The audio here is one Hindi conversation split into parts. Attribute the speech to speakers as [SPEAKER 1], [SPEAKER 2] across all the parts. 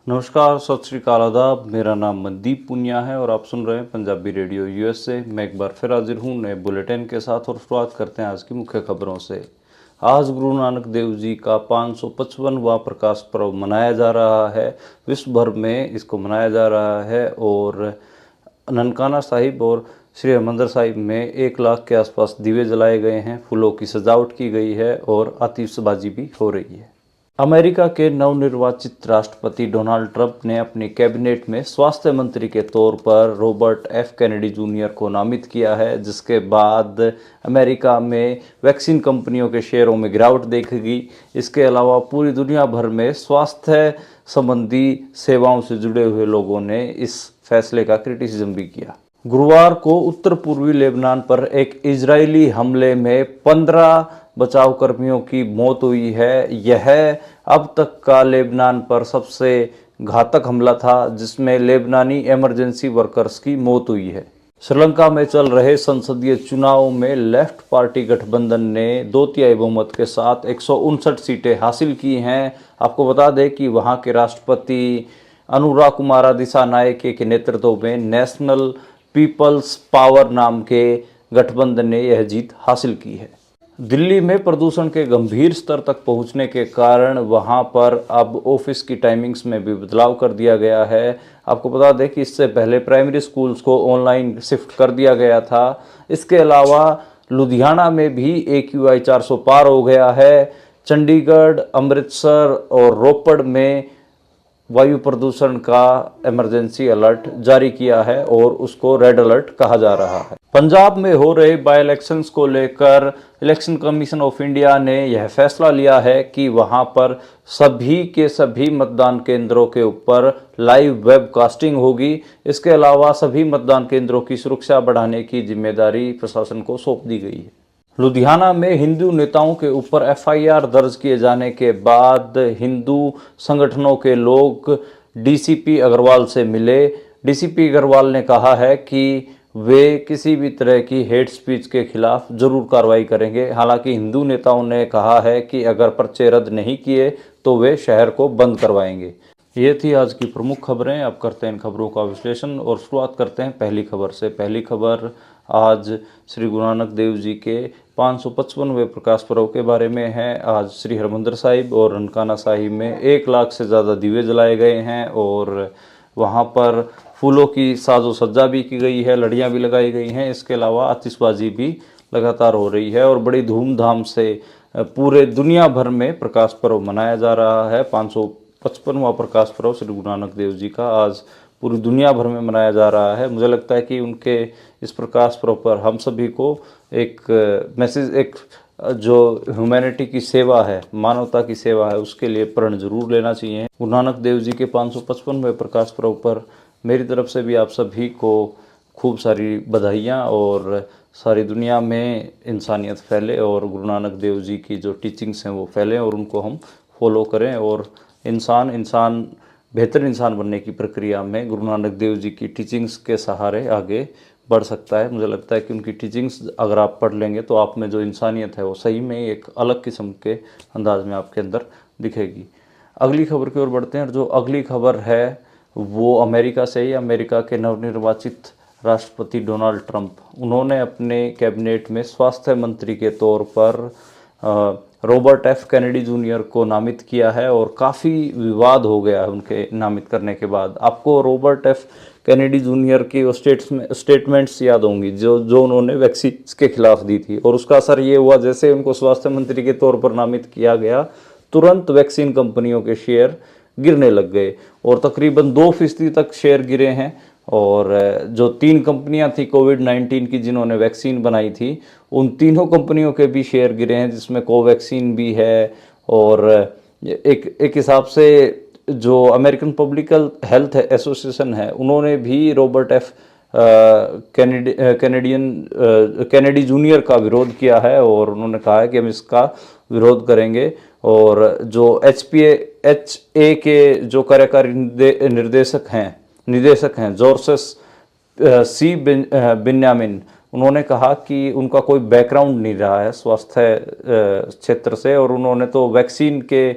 [SPEAKER 1] नमस्कार, सत श्री अकाल, आदाब। मेरा नाम मनदीप पुनिया है और आप सुन रहे हैं पंजाबी रेडियो यूएसए। मैं एक बार फिर हाजिर हूँ नए बुलेटिन के साथ और शुरुआत करते हैं आज की मुख्य खबरों से। आज गुरु नानक देव जी का 555वां प्रकाश पर्व मनाया जा रहा है। विश्व भर में इसको मनाया जा रहा है और ननकाना साहिब और श्री हरिमंदिर साहिब में 1 लाख के आसपास दीवे जलाए गए हैं, फूलों की सजावट की गई है और आतिशबाजी भी हो रही है। अमेरिका के नवनिर्वाचित राष्ट्रपति डोनाल्ड ट्रंप ने अपनी कैबिनेट में स्वास्थ्य मंत्री के तौर पर रॉबर्ट एफ कैनेडी जूनियर को नामित किया है, जिसके बाद अमेरिका में वैक्सीन कंपनियों के शेयरों में गिरावट देखेगी। इसके अलावा पूरी दुनिया भर में स्वास्थ्य संबंधी सेवाओं से जुड़े हुए लोगों ने इस फैसले का क्रिटिसिज्म भी किया। गुरुवार को उत्तर पूर्वी लेबनान पर एक इजरायली हमले में 15 बचाव कर्मियों की मौत हुई है। यह अब तक का लेबनान पर सबसे घातक हमला था, जिसमें लेबनानी इमरजेंसी वर्कर्स की मौत हुई है। श्रीलंका में चल रहे संसदीय चुनाव में लेफ्ट पार्टी गठबंधन ने 2/3 बहुमत के साथ 159 सीटें हासिल की हैं। आपको बता दें कि वहां के राष्ट्रपति अनुरा कुमारा दिसानायके के नेतृत्व में नेशनल पीपल्स पावर नाम के गठबंधन ने यह जीत हासिल की है। दिल्ली में प्रदूषण के गंभीर स्तर तक पहुंचने के कारण वहां पर अब ऑफिस की टाइमिंग्स में भी बदलाव कर दिया गया है। आपको बता दें कि इससे पहले प्राइमरी स्कूल्स को ऑनलाइन शिफ्ट कर दिया गया था। इसके अलावा लुधियाना में भी AQI 400 पार हो गया है। चंडीगढ़, अमृतसर और रोपड़ में वायु प्रदूषण का इमरजेंसी अलर्ट जारी किया है और उसको रेड अलर्ट कहा जा रहा है। पंजाब में हो रहे बाई इलेक्शंस को लेकर इलेक्शन कमीशन ऑफ इंडिया ने यह फैसला लिया है कि वहां पर सभी के सभी मतदान केंद्रों के ऊपर लाइव वेबकास्टिंग होगी। इसके अलावा सभी मतदान केंद्रों की सुरक्षा बढ़ाने की जिम्मेदारी प्रशासन को सौंप दी गई है। लुधियाना में हिंदू नेताओं के ऊपर FIR दर्ज किए जाने के बाद हिंदू संगठनों के लोग DCP अग्रवाल से मिले। DCP अग्रवाल ने कहा है कि वे किसी भी तरह की हेट स्पीच के खिलाफ जरूर कार्रवाई करेंगे। हालांकि हिंदू नेताओं ने कहा है कि अगर पर्चे रद्द नहीं किए तो वे शहर को बंद करवाएंगे। ये थी आज की प्रमुख खबरें। अब करते हैं इन खबरों का विश्लेषण और शुरुआत करते हैं पहली खबर से। पहली खबर आज श्री गुरु नानक देव जी के 555वें प्रकाश पर्व के बारे में है। आज श्री हरिमंदिर साहिब और ननकाना साहिब में 1 लाख से ज़्यादा दीवे जलाए गए हैं और वहाँ पर फूलों की साजो सज्जा भी की गई है, लड़ियाँ भी लगाई गई हैं। इसके अलावा आतिशबाजी भी लगातार हो रही है और बड़ी धूमधाम से पूरे दुनिया भर में प्रकाश पर्व मनाया जा रहा है। 555वां प्रकाश पर्व श्री गुरु नानक देव जी का आज पूरी दुनिया भर में मनाया जा रहा है। मुझे लगता है कि उनके इस प्रकाश पर्व पर हम सभी को एक मैसेज, एक जो ह्यूमैनिटी की सेवा है, मानवता की सेवा है, उसके लिए प्रण जरूर लेना चाहिए। गुरु नानक देव जी के 555वें प्रकाश पर्व पर मेरी तरफ से भी आप सभी को खूब सारी बधाइयाँ और सारी दुनिया में इंसानियत फैले और गुरु नानक देव जी की जो टीचिंग्स हैं वो फैलें और उनको हम फॉलो करें और इंसान बेहतर इंसान बनने की प्रक्रिया में गुरु नानक देव जी की टीचिंग्स के सहारे आगे बढ़ सकता है। मुझे लगता है कि उनकी टीचिंग्स अगर आप पढ़ लेंगे तो आप में जो इंसानियत है वो सही में एक अलग किस्म के अंदाज में आपके अंदर दिखेगी। अगली खबर की ओर बढ़ते हैं। जो अगली खबर है वो अमेरिका से ही। अमेरिका के नवनिर्वाचित राष्ट्रपति डोनाल्ड ट्रंप, उन्होंने अपने कैबिनेट में स्वास्थ्य मंत्री के तौर पर रॉबर्ट एफ कैनेडी जूनियर को नामित किया है और काफ़ी विवाद हो गया है उनके नामित करने के बाद। आपको रॉबर्ट एफ कैनेडी जूनियर की वो स्टेटमेंट्स याद होंगी जो उन्होंने वैक्सीन के खिलाफ दी थी और उसका असर ये हुआ, जैसे उनको स्वास्थ्य मंत्री के तौर पर नामित किया गया तुरंत वैक्सीन कंपनियों के शेयर गिरने लग गए और तकरीबन 2% तक शेयर गिरे हैं। और जो 3 कंपनियां थी कोविड-19 की जिन्होंने वैक्सीन बनाई थी, उन तीनों कंपनियों के भी शेयर गिरे हैं, जिसमें कोवैक्सीन भी है। और एक हिसाब से जो अमेरिकन पब्लिक हेल्थ एसोसिएशन है, उन्होंने भी रॉबर्ट एफ कैनेडी जूनियर का विरोध किया है और उन्होंने कहा है कि हम इसका विरोध करेंगे। और जो HPA के जो कार्यकारी निदेशक हैं जॉर्जेस सी बिन्यामिन, उन्होंने कहा कि उनका कोई बैकग्राउंड नहीं रहा है स्वास्थ्य क्षेत्र से और उन्होंने तो वैक्सीन के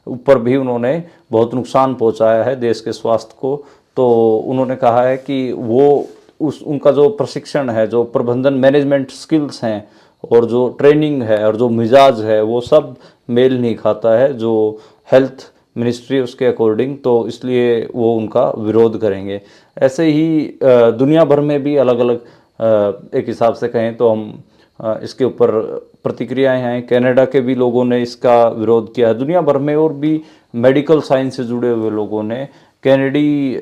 [SPEAKER 1] ऊपर भी उन्होंने बहुत नुकसान पहुंचाया है देश के स्वास्थ्य को। तो उन्होंने कहा है कि वो उनका जो प्रशिक्षण है, जो प्रबंधन मैनेजमेंट स्किल्स हैं और जो ट्रेनिंग है और जो मिजाज है, वो सब मेल नहीं खाता है जो हेल्थ मिनिस्ट्री उसके अकॉर्डिंग। तो इसलिए वो उनका विरोध करेंगे। ऐसे ही दुनिया भर में भी अलग अलग एक हिसाब से कहें तो हम इसके ऊपर प्रतिक्रियाएं हैं। कनाडा के भी लोगों ने इसका विरोध किया है दुनिया भर में, और भी मेडिकल साइंस से जुड़े हुए लोगों ने, कैनेडी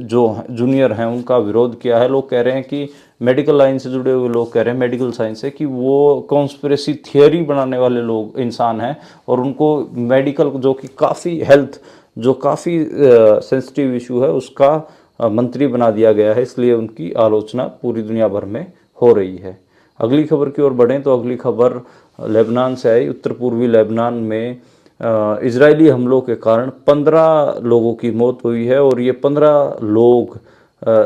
[SPEAKER 1] जो जूनियर हैं उनका विरोध किया है। लोग कह रहे हैं कि मेडिकल लाइन से जुड़े हुए लोग कह रहे हैं, मेडिकल साइंस से, कि वो कॉन्स्पिरेसी थियोरी बनाने वाले लोग इंसान हैं और उनको मेडिकल जो कि काफ़ी हेल्थ जो काफ़ी सेंसिटिव इशू है उसका मंत्री बना दिया गया है। इसलिए उनकी आलोचना पूरी दुनिया भर में हो रही है। अगली खबर की ओर बढ़ें तो अगली खबर लेबनान से आई। उत्तर पूर्वी लेबनान में इजरायली हमलों के कारण 15 लोगों की मौत हुई है और ये 15 लोग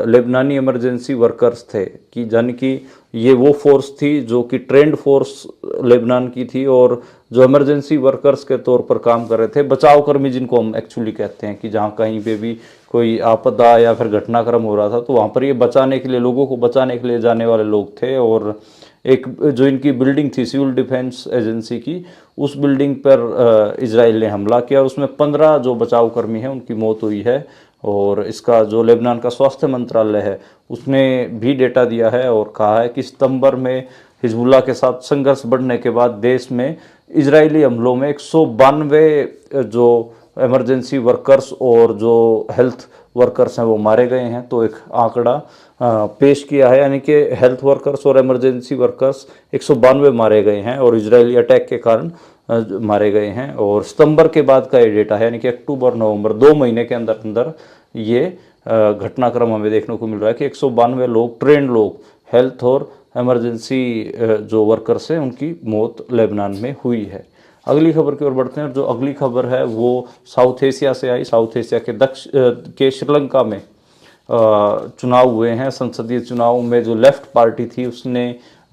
[SPEAKER 1] लेबनानी इमरजेंसी वर्कर्स थे, कि यानी कि ये वो फोर्स थी जो कि ट्रेंड फोर्स लेबनान की थी और जो इमरजेंसी वर्कर्स के तौर पर काम कर रहे थे, बचाव कर्मी जिनको हम एक्चुअली कहते हैं, कि जहाँ कहीं पे भी कोई आपदा या फिर घटनाक्रम हो रहा था तो वहाँ पर ये बचाने के लिए, लोगों को बचाने के लिए जाने वाले लोग थे। और एक जो इनकी बिल्डिंग थी सिविल डिफेंस एजेंसी की, उस बिल्डिंग पर इजराइल ने हमला किया। उसमें 15 जो बचाव कर्मी हैं उनकी मौत हुई है। और इसका जो लेबनान का स्वास्थ्य मंत्रालय है उसने भी डेटा दिया है और कहा है कि सितंबर में हिजबुल्लाह के साथ संघर्ष बढ़ने के बाद देश में इजरायली हमलों में 192 जो इमरजेंसी वर्कर्स और जो हेल्थ वर्कर्स हैं वो मारे गए हैं। तो एक आंकड़ा पेश किया है, यानी कि हेल्थ वर्कर्स और इमरजेंसी वर्कर्स 192 मारे गए हैं और इजरायली अटैक के कारण मारे गए हैं। और सितंबर के बाद का ये डेटा है, यानी कि अक्टूबर नवंबर 2 महीने के अंदर अंदर ये घटनाक्रम हमें देखने को मिल रहा है कि 192 लोग, ट्रेंड लोग, हेल्थ और इमरजेंसी जो वर्कर्स हैं उनकी मौत लेबनान में हुई है। अगली खबर की ओर बढ़ते हैं। जो अगली खबर है वो साउथ एशिया से आई। साउथ एशिया के श्रीलंका में चुनाव हुए हैं। संसदीय चुनाव में जो लेफ्ट पार्टी थी उसने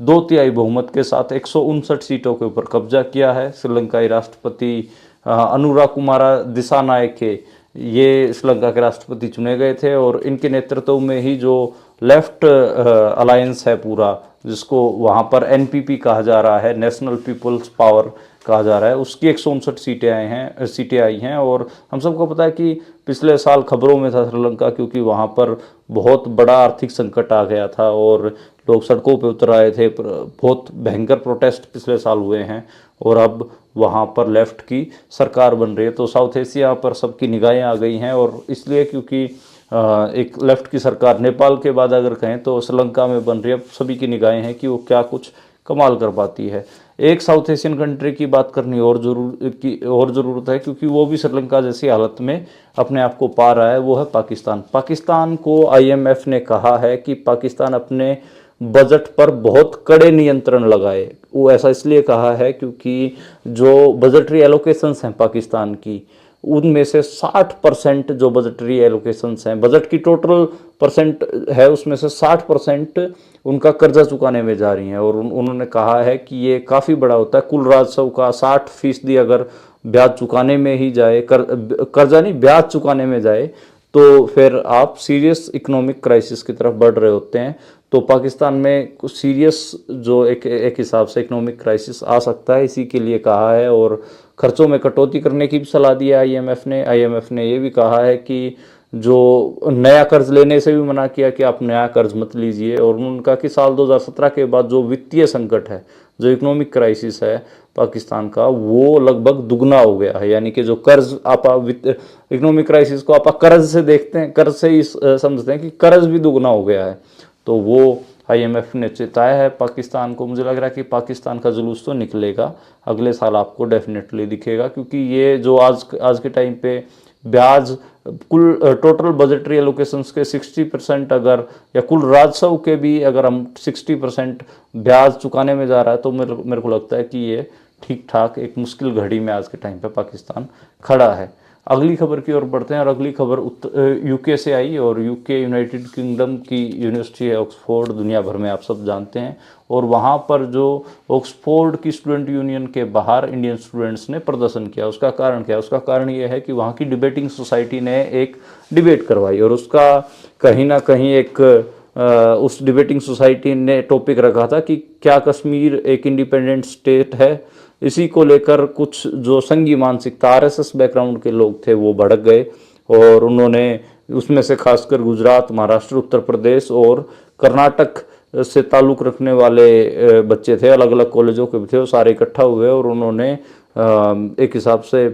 [SPEAKER 1] 2/3 बहुमत के साथ 159 सीटों के ऊपर कब्जा किया है। श्रीलंकाई राष्ट्रपति अनुरा कुमारा दिसानायके ये श्रीलंका के राष्ट्रपति चुने गए थे और इनके नेतृत्व में ही जो लेफ्ट अलायंस है पूरा, जिसको वहाँ पर एनपीपी कहा जा रहा है, नेशनल पीपल्स पावर कहा जा रहा है, उसकी 159 सीटें आई हैं। और हम सबको पता है कि पिछले साल खबरों में था श्रीलंका, क्योंकि वहाँ पर बहुत बड़ा आर्थिक संकट आ गया था और लोग सड़कों पे उतर आए थे। बहुत भयंकर प्रोटेस्ट पिछले साल हुए हैं और अब वहाँ पर लेफ्ट की सरकार बन रही है। तो साउथ एशिया पर सबकी निगाहें आ गई हैं और इसलिए क्योंकि एक लेफ्ट की सरकार नेपाल के बाद अगर कहें तो श्रीलंका में बन रही है। सभी की निगाहें हैं कि वो क्या कुछ कमाल कर पाती है। एक साउथ एशियन कंट्री की बात करनी और ज़रूरत है, क्योंकि वो भी श्रीलंका जैसी हालत में अपने आप को पा रहा है, वो है पाकिस्तान। पाकिस्तान को आईएमएफ ने कहा है कि पाकिस्तान अपने बजट पर बहुत कड़े नियंत्रण लगाए। वो ऐसा इसलिए कहा है क्योंकि जो बजटरी एलोकेशंस हैं पाकिस्तान की, उनमें से 60% जो बजटरी एलोकेशंस हैं, बजट की टोटल परसेंट है उसमें से 60% उनका कर्जा चुकाने में जा रही हैं। और उन्होंने कहा है कि ये काफ़ी बड़ा होता है। कुल राजस्व का 60% अगर ब्याज चुकाने में ही जाए, कर्जा नहीं ब्याज चुकाने में जाए, तो फिर आप सीरियस इकोनॉमिक क्राइसिस की तरफ बढ़ रहे होते हैं। तो पाकिस्तान में कुछ सीरियस जो एक हिसाब से इकोनॉमिक क्राइसिस आ सकता है, इसी के लिए कहा है। और खर्चों में कटौती करने की भी सलाह दी है आईएमएफ ने ये भी कहा है कि जो नया कर्ज लेने से भी मना किया कि आप नया कर्ज मत लीजिए। और उन्होंने कहा कि साल 2017 के बाद जो वित्तीय संकट है, जो इकोनॉमिक क्राइसिस है पाकिस्तान का, वो लगभग दुगना हो गया है। यानी कि जो कर्ज आप इकोनॉमिक क्राइसिस को आप कर्ज से देखते हैं, कर्ज से ही समझते हैं कि कर्ज भी दुगना हो गया है। तो वो आईएमएफ ने चेताया है पाकिस्तान को। मुझे लग रहा है कि पाकिस्तान का जुलूस तो निकलेगा, अगले साल आपको डेफिनेटली दिखेगा, क्योंकि ये जो आज के टाइम पे ब्याज कुल टोटल बजटरी एलोकेशंस के 60% अगर, या कुल राजस्व के भी अगर हम 60% ब्याज चुकाने में जा रहा है, तो मेरे को लगता है कि ये ठीक ठाक एक मुश्किल घड़ी में आज के टाइम पे पाकिस्तान खड़ा है। अगली खबर की ओर बढ़ते हैं और अगली खबर यूके से आई और यूके यूनाइटेड किंगडम की यूनिवर्सिटी है ऑक्सफोर्ड, दुनिया भर में आप सब जानते हैं। और वहाँ पर जो ऑक्सफोर्ड की स्टूडेंट यूनियन के बाहर इंडियन स्टूडेंट्स ने प्रदर्शन किया, उसका कारण क्या है? उसका कारण ये है कि वहाँ की डिबेटिंग सोसाइटी ने एक डिबेट करवाई और उसका कहीं ना कहीं एक उस डिबेटिंग सोसाइटी ने टॉपिक रखा था कि क्या कश्मीर एक इंडिपेंडेंट स्टेट है। इसी को लेकर कुछ जो संघी मानसिकता आरएसएस बैकग्राउंड के लोग थे वो भड़क गए और उन्होंने उसमें से खासकर गुजरात, महाराष्ट्र, उत्तर प्रदेश और कर्नाटक से ताल्लुक़ रखने वाले बच्चे थे, अलग अलग कॉलेजों के भी थे, वो सारे इकट्ठा हुए और उन्होंने एक हिसाब से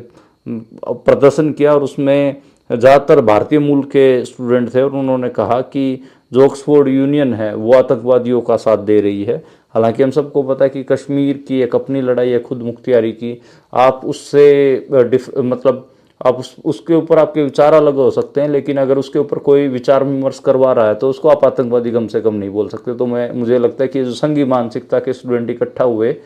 [SPEAKER 1] प्रदर्शन किया और उसमें ज़्यादातर भारतीय मूल के स्टूडेंट थे और उन्होंने कहा कि जो ऑक्सफोर्ड यूनियन है वो आतंकवादियों का साथ दे रही है। हालांकि हम सबको पता है कि कश्मीर की एक अपनी लड़ाई है खुद मुख्तियारी की, आप उससे मतलब आप उसके ऊपर आपके विचार अलग हो सकते हैं, लेकिन अगर उसके ऊपर कोई विचार विमर्श करवा रहा है तो उसको आप आतंकवादी कम से कम नहीं बोल सकते। तो मुझे लगता है कि जो संघी मानसिकता के स्टूडेंट इकट्ठा हुए,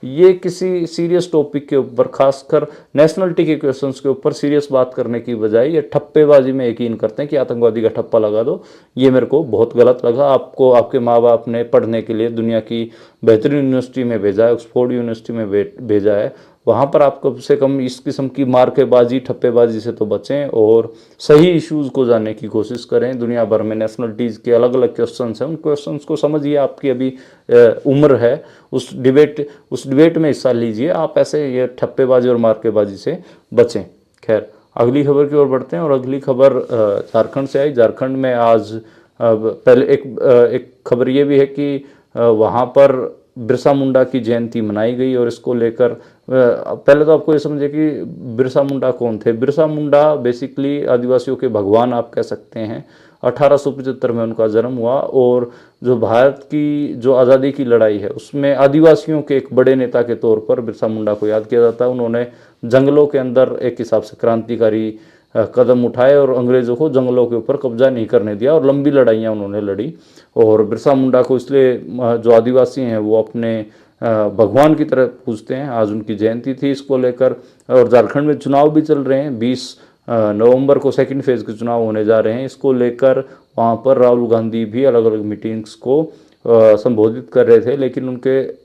[SPEAKER 1] ये किसी सीरियस टॉपिक के ऊपर, खासकर नेशनलिटी के क्वेश्चंस के ऊपर सीरियस बात करने की बजाय ये ठप्पेबाजी में यकीन करते हैं कि आतंकवादी का ठप्पा लगा दो। ये मेरे को बहुत गलत लगा। आपको आपके माँ बाप ने पढ़ने के लिए दुनिया की बेहतरीन यूनिवर्सिटी में भेजा है, ऑक्सफोर्ड यूनिवर्सिटी में भेजा है, वहाँ पर आप कम से कम इस किस्म की मार्केबाजी, ठप्पेबाजी से तो बचें और सही इश्यूज़ को जानने की कोशिश करें। दुनिया भर में नेशनलिटीज़ के अलग अलग क्वेश्चंस हैं, उन क्वेश्चंस को समझिए। आपकी अभी उम्र है, उस डिबेट में हिस्सा लीजिए। आप ऐसे ये ठप्पेबाजी और मार्केबाजी से बचें। खैर, अगली खबर की ओर बढ़ते हैं और अगली खबर झारखंड से आई। झारखंड में आज पहले एक खबर ये भी है कि वहाँ पर बिरसा मुंडा की जयंती मनाई गई और इसको लेकर पहले तो आपको ये समझे कि बिरसा मुंडा कौन थे। बिरसा मुंडा बेसिकली आदिवासियों के भगवान आप कह सकते हैं। 1875 में उनका जन्म हुआ और जो भारत की जो आज़ादी की लड़ाई है उसमें आदिवासियों के एक बड़े नेता के तौर पर बिरसा मुंडा को याद किया जाता है। उन्होंने जंगलों के अंदर एक हिसाब से क्रांतिकारी कदम उठाए और अंग्रेज़ों को जंगलों के ऊपर कब्जा नहीं करने दिया और लंबी लड़ाइयाँ उन्होंने लड़ी। और बिरसा मुंडा को इसलिए जो आदिवासी हैं वो अपने भगवान की तरह पूजते हैं। आज उनकी जयंती थी, इसको लेकर। और झारखंड में चुनाव भी चल रहे हैं, 20 नवंबर को सेकंड फेज़ के चुनाव होने जा रहे हैं। इसको लेकर वहाँ पर राहुल गांधी भी अलग अलग मीटिंग्स को संबोधित कर रहे थे, लेकिन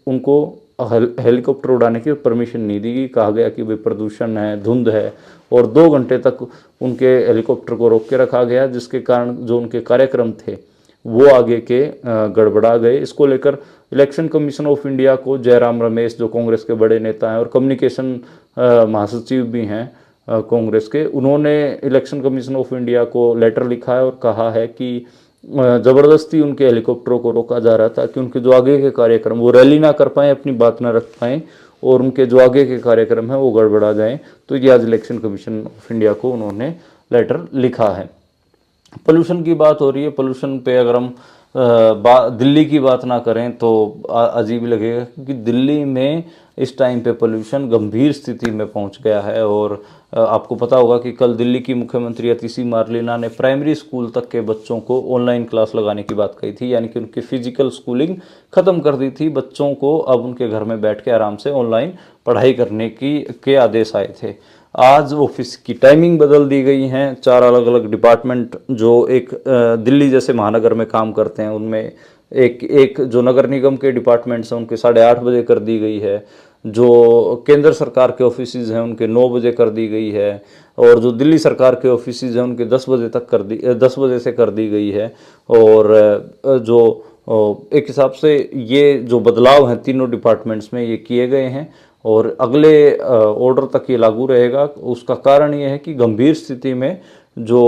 [SPEAKER 1] उनको हेलीकॉप्टर उड़ाने की परमिशन नहीं दी गई। कहा गया कि भाई प्रदूषण है, धुंध है, और 2 घंटे तक उनके हेलीकॉप्टर को रोक के रखा गया, जिसके कारण जो उनके कार्यक्रम थे वो आगे के गड़बड़ा गए। इसको लेकर इलेक्शन कमीशन ऑफ इंडिया को जयराम रमेश, जो कांग्रेस के बड़े नेता हैं और कम्युनिकेशन महासचिव भी हैं कांग्रेस के, उन्होंने इलेक्शन कमीशन ऑफ इंडिया को लेटर लिखा है और कहा है कि ज़बरदस्ती उनके हेलीकॉप्टरों को रोका जा रहा था कि उनके जो आगे के कार्यक्रम, वो रैली ना कर पाएँ, अपनी बात ना रख पाएँ और उनके जो आगे के कार्यक्रम हैं वो गड़बड़ा जाएँ। तो ये आज इलेक्शन कमीशन ऑफ इंडिया को उन्होंने लेटर लिखा है। पोल्यूशन की बात हो रही है। पोल्यूशन पे अगर हम दिल्ली की बात ना करें तो अजीब लगेगा, क्योंकि दिल्ली में इस टाइम पे पोल्यूशन गंभीर स्थिति में पहुंच गया है। और आपको पता होगा कि कल दिल्ली की मुख्यमंत्री अतिशी मार्लेना ने प्राइमरी स्कूल तक के बच्चों को ऑनलाइन क्लास लगाने की बात कही थी, यानी कि उनकी फिजिकल स्कूलिंग ख़त्म कर दी थी। बच्चों को अब उनके घर में बैठ के आराम से ऑनलाइन पढ़ाई करने के आदेश आए थे। आज ऑफिस की टाइमिंग बदल दी गई हैं। 4 अलग अलग डिपार्टमेंट जो एक दिल्ली जैसे महानगर में काम करते हैं, उनमें एक जो नगर निगम के डिपार्टमेंट्स हैं उनके 8:30 बजे कर दी गई है। जो केंद्र सरकार के ऑफिसेज हैं उनके 9 बजे कर दी गई है। और जो दिल्ली सरकार के ऑफिसेज हैं उनके 10 बजे तक 10 बजे से कर दी गई है। और जो एक हिसाब से ये जो बदलाव हैं तीनों डिपार्टमेंट्स में ये किए गए हैं और अगले ऑर्डर तक ये लागू रहेगा। उसका कारण ये है कि गंभीर स्थिति में जो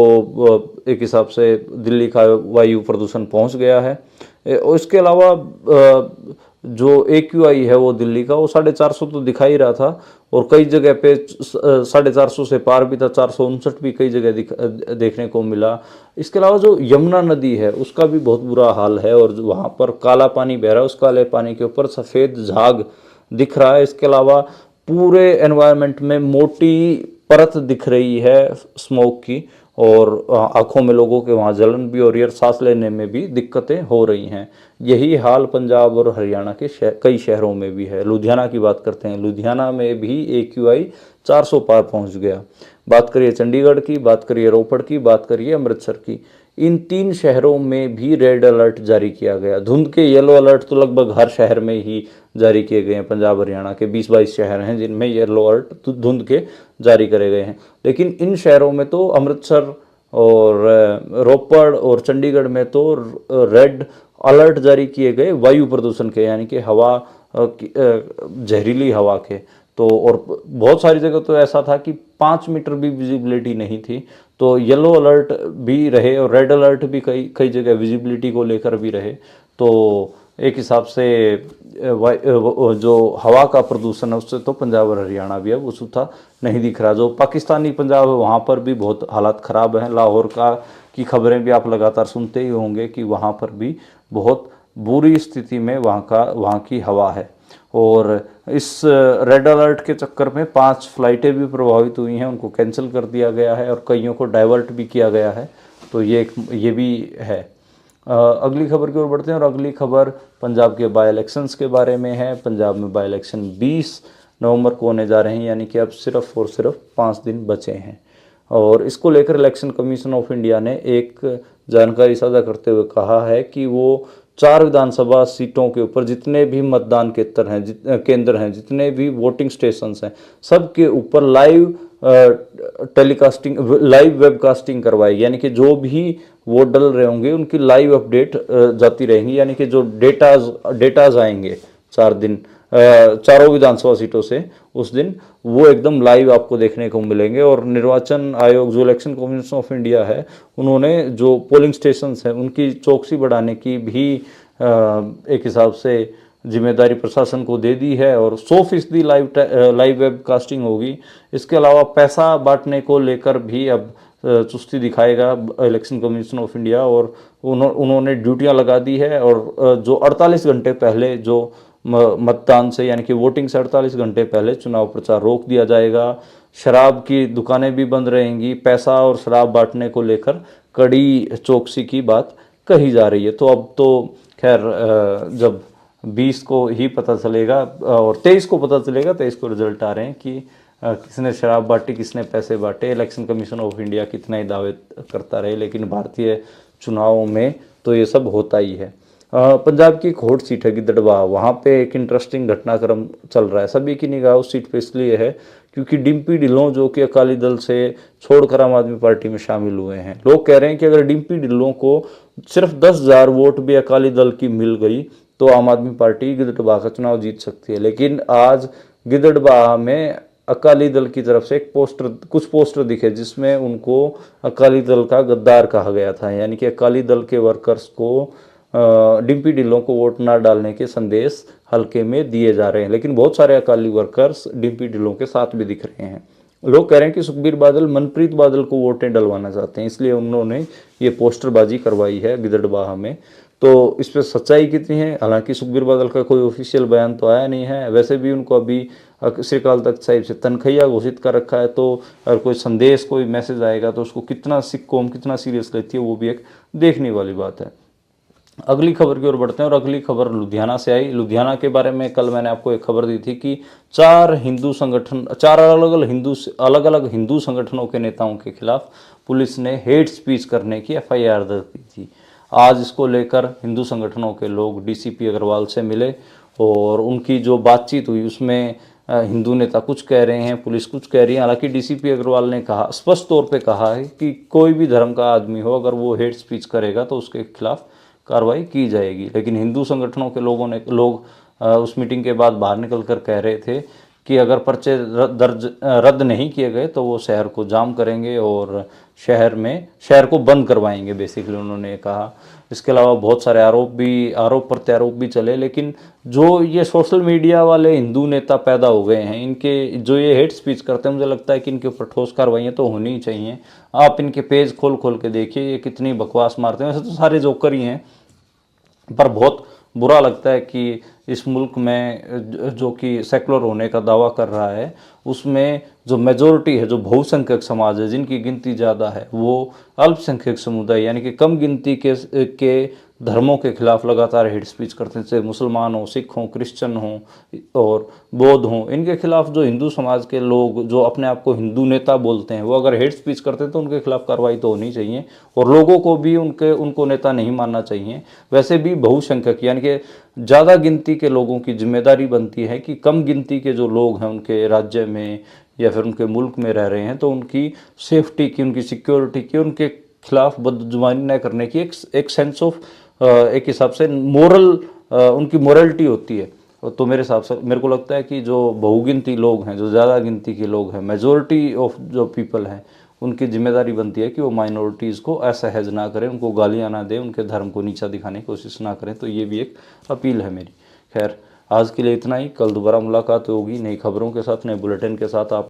[SPEAKER 1] एक हिसाब से दिल्ली का वायु प्रदूषण पहुंच गया है। और इसके अलावा जो AQI है वो दिल्ली का, वो 450 तो दिखा ही रहा था और कई जगह पे 450 से पार भी था, 459 भी कई जगह देखने को मिला। इसके अलावा जो यमुना नदी है उसका भी बहुत बुरा हाल है और वहाँ पर काला पानी बह रहा है, उस काले पानी के ऊपर सफ़ेद झाग दिख रहा है। इसके अलावा पूरे एनवायरनमेंट में मोटी परत दिख रही है स्मोक की और आंखों में लोगों के वहाँ जलन भी हो रही है और सांस लेने में भी दिक्कतें हो रही हैं। यही हाल पंजाब और हरियाणा के कई शहरों में भी है। लुधियाना की बात करते हैं, लुधियाना में भी AQI 400 पार पहुँच गया। बात करिए चंडीगढ़ की, बात करिए रोपड़ की, बात करिए अमृतसर की, इन 3 शहरों में भी रेड अलर्ट जारी किया गया। धुंध के येलो अलर्ट तो लगभग हर शहर में ही जारी किए गए हैं। पंजाब हरियाणा के 20-22 शहर हैं जिनमें येलो अलर्ट धुंध के जारी करे गए हैं। लेकिन इन शहरों में तो अमृतसर और रोपड़ और चंडीगढ़ में तो रेड अलर्ट जारी किए गए वायु प्रदूषण के, यानी कि हवा जहरीली हवा के। तो और बहुत सारी जगह तो ऐसा था कि 5 मीटर भी विजिबिलिटी नहीं थी। तो येलो अलर्ट भी रहे और रेड अलर्ट भी कई जगह विजिबिलिटी को लेकर भी रहे। तो एक हिसाब से जो हवा का प्रदूषण है उससे तो पंजाब और हरियाणा भी अब उसका नहीं दिख रहा। जो पाकिस्तानी पंजाब है वहाँ पर भी बहुत हालात ख़राब हैं। लाहौर की खबरें भी आप लगातार सुनते ही होंगे कि वहाँ पर भी बहुत बुरी स्थिति में वहाँ की हवा है। और इस रेड अलर्ट के चक्कर में 5 फ्लाइटें भी प्रभावित हुई हैं, उनको कैंसिल कर दिया गया है और कईयों को डाइवर्ट भी किया गया है। तो ये भी है। अगली खबर की ओर बढ़ते हैं और अगली खबर पंजाब के बाई इलेक्शंस के बारे में है। पंजाब में बाई इलेक्शन 20 नवंबर को होने जा रहे हैं, यानी कि अब सिर्फ और सिर्फ 5 दिन बचे हैं। और इसको लेकर इलेक्शन कमीशन ऑफ इंडिया ने एक जानकारी साझा करते हुए कहा है कि वो 4 विधानसभा सीटों के ऊपर जितने भी मतदान केंद्र हैं, जितने भी वोटिंग स्टेशंस हैं, सब के ऊपर लाइव वेबकास्टिंग करवाएगी। यानी कि जो भी वोट डल रहे होंगे उनकी लाइव अपडेट जाती रहेंगी। यानी कि जो डेटाज आएंगे 4 दिन चारों विधानसभा सीटों से उस दिन वो एकदम लाइव आपको देखने को मिलेंगे। और निर्वाचन आयोग, जो इलेक्शन कमीशन ऑफ इंडिया है, उन्होंने जो पोलिंग स्टेशंस हैं उनकी चौकसी बढ़ाने की भी एक हिसाब से जिम्मेदारी प्रशासन को दे दी है और 100% लाइव वेबकास्टिंग होगी। इसके अलावा पैसा बांटने को लेकर भी अब चुस्ती दिखाएगा इलेक्शन कमीशन ऑफ इंडिया और उन्होंने ड्यूटियां लगा दी है। और जो 48 घंटे पहले जो मतदान से, यानी कि वोटिंग से 48 घंटे पहले चुनाव प्रचार रोक दिया जाएगा। शराब की दुकानें भी बंद रहेंगी। पैसा और शराब बांटने को लेकर कड़ी चौकसी की बात कही जा रही है। तो अब तो खैर जब 20 को ही पता चलेगा और 23 को पता चलेगा, 23 को रिजल्ट आ रहे हैं कि किसने शराब बांटी, किसने पैसे बांटे। इलेक्शन कमीशन ऑफ इंडिया कितना ही दावे करता रहे, लेकिन भारतीय चुनावों में तो ये सब होता ही है। पंजाब की एक हॉट सीट है गिद्धड़बाह, वहाँ पे एक इंटरेस्टिंग घटनाक्रम चल रहा है। सभी की निगाह उस सीट पे इसलिए है क्योंकि डिम्पी ढिल्लों, जो कि अकाली दल से छोड़कर आम आदमी पार्टी में शामिल हुए हैं, लोग कह रहे हैं कि अगर डिम्पी ढिल्लों को सिर्फ 10,000 वोट भी अकाली दल की मिल गई तो आम आदमी पार्टी गिद्धड़बाह का चुनाव जीत सकती है। लेकिन आज गिद्धड़बाह में अकाली दल की तरफ से कुछ पोस्टर दिखे जिसमें उनको अकाली दल का गद्दार कहा गया था। यानी कि अकाली दल के वर्कर्स को डिम्पी ढिल्लों को वोट ना डालने के संदेश हल्के में दिए जा रहे हैं। लेकिन बहुत सारे अकाली वर्कर्स डिम्पी ढिल्लों के साथ भी दिख रहे हैं। लोग कह रहे हैं कि सुखबीर बादल मनप्रीत बादल को वोटें डलवाना चाहते हैं, इसलिए उन्होंने ये पोस्टरबाजी करवाई है गिद्धड़बाह में। तो इस पर सच्चाई कितनी है? हालांकि सुखबीर बादल का कोई ऑफिशियल बयान तो आया नहीं है। वैसे भी उनको अभी श्री अकाल तख्त साहिब से तनख्वाह घोषित कर रखा है। तो अगर कोई संदेश, कोई मैसेज आएगा तो उसको कितना सिख कौम कितना सीरियस लेती है, वो भी एक देखने वाली बात है। अगली खबर की ओर बढ़ते हैं और अगली खबर लुधियाना से आई। लुधियाना के बारे में कल मैंने आपको एक खबर दी थी कि 4 अलग अलग हिंदू संगठनों के नेताओं के खिलाफ पुलिस ने हेट स्पीच करने की FIR दर्ज की थी। आज इसको लेकर हिंदू संगठनों के लोग DCP अग्रवाल से मिले और उनकी जो बातचीत हुई उसमें हिंदू नेता कुछ कह रहे हैं, पुलिस कुछ कह रही है। हालांकि DCP अग्रवाल ने कहा, स्पष्ट तौर पे कहा है कि कोई भी धर्म का आदमी हो, अगर वो हेट स्पीच करेगा तो उसके खिलाफ कार्रवाई की जाएगी। लेकिन हिंदू संगठनों के लोग उस मीटिंग के बाद बाहर निकल कर कह रहे थे कि अगर पर्चे रद्द नहीं किए गए तो वो शहर को जाम करेंगे और शहर को बंद करवाएंगे, बेसिकली उन्होंने कहा। इसके अलावा बहुत सारे आरोप प्रत्यारोप भी चले। लेकिन जो ये सोशल मीडिया वाले हिंदू नेता पैदा हो गए हैं, इनके जो ये हेट स्पीच करते हैं, मुझे लगता है कि इनके ऊपर ठोस कार्रवाइयाँ तो होनी ही चाहिए। आप इनके पेज खोल के देखिए, ये कितनी बकवास मारते हैं। वैसे तो सारे जोकर ही हैं, पर बहुत बुरा लगता है कि इस मुल्क में जो कि सेकुलर होने का दावा कर रहा है, उसमें जो मेजॉरिटी है, जो बहुसंख्यक समाज है, जिनकी गिनती ज़्यादा है, वो अल्पसंख्यक समुदाय यानी कि कम गिनती के धर्मों के खिलाफ लगातार हेट स्पीच करते हैं, चाहे मुसलमान हो, सिख हों, क्रिश्चियन हों और बौद्ध हों। इनके खिलाफ जो हिंदू समाज के लोग जो अपने आप को हिंदू नेता बोलते हैं, वो अगर हेट स्पीच करते हैं तो उनके खिलाफ कार्रवाई तो होनी चाहिए और लोगों को भी उनको नेता नहीं मानना चाहिए। वैसे भी बहुसंख्यक यानी कि ज़्यादा गिनती के लोगों की जिम्मेदारी बनती है कि कम गिनती के जो लोग हैं उनके राज्य में या फिर उनके मुल्क में रह रहे हैं, तो उनकी सेफ्टी की, उनकी सिक्योरिटी की, उनके खिलाफ बदजुबानी न करने की एक सेंस ऑफ एक हिसाब से मोरल, उनकी मोरलिटी होती है। तो मेरे हिसाब से मेरे को लगता है कि जो बहुगिनती लोग हैं, जो ज़्यादा गिनती के लोग हैं, मेजॉरिटी ऑफ जो पीपल हैं, उनकी जिम्मेदारी बनती है कि वो माइनॉरिटीज़ को असहज ना करें, उनको गालियाँ ना दें, उनके धर्म को नीचा दिखाने की कोशिश ना करें। तो ये भी एक अपील है मेरी। खैर, आज के लिए इतना ही। कल दोबारा मुलाकात होगी नई खबरों के साथ, नए बुलेटिन के साथ। आप